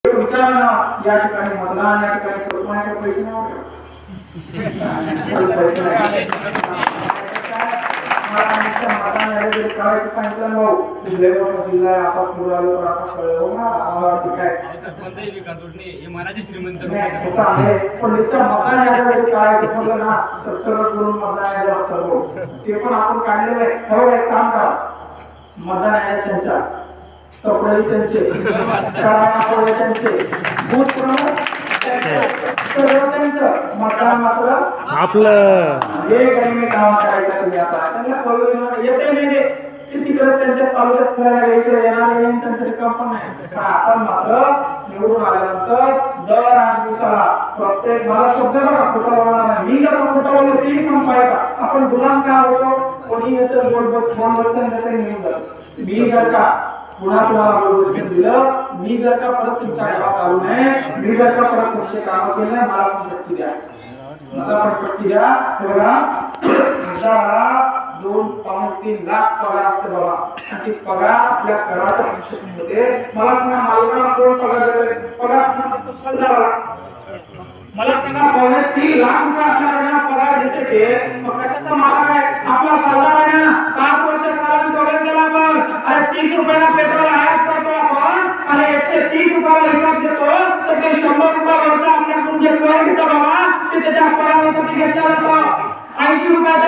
विचार या ठिकाणी मतदान या ठिकाणी कुटुंबाचे पैसे नव्हते ते पण आपण काढलेलं आहे. एक काम करा, मतदान आहे त्यांच्या कपडे त्यांचे त्यांचे बूथ प्रमुख सर्व त्यांचं, मतदान मात्र आपलं. हे काही मी काम करायचं तुम्ही आता त्यांना कळू येते नाही ते तिकडे त्यांच्या तालुक्यात फिरायला यायचं येणार येईन त्यांचं रिकाम पण नाही. पण आपण मात्र निवडून आल्यानंतर दर 8 दिवसाला प्रत्येक मला शब्द बघा खोटा बोलणार नाही. मी जर खोटा बोललो तेही संपायचा. आपण गुलाम का होतो, कोणी येतं फोन वचन देते निवडून जातं. मी जर का पुन्हा तुम्हाला वचन दिलं, मी जर का परत तुमच्या गावात आलो नाही, मी जर का परत तुमचे काम केले नाही, मला पण शक्ती द्या, मला पण शक्ती द्या. बघा 2-3 लाख पगार असते बाबा, आणि ती पगार आपल्या घराच्या भविष्यामध्ये मला सांगा मालकाला कोण पगार देते? पगार सरदाराला. मला सांगा 3 लाख रुपये आपल्याला पगार देते ते मग कशाचा मालक आहे? आपला सरदार आहे ना. 5 वर्ष सालाने तोडून दिला आपण. अरे 30 रुपयाला पेट्रोल आयात करतो आपण आणि 130 रुपयाला विकत देतो, तर ते 100 रुपयावरचा आपल्याकडून जे कर घेतो बाबा ते त्याच्या पगारासाठी घेतला जातो. 80 रुपयाचा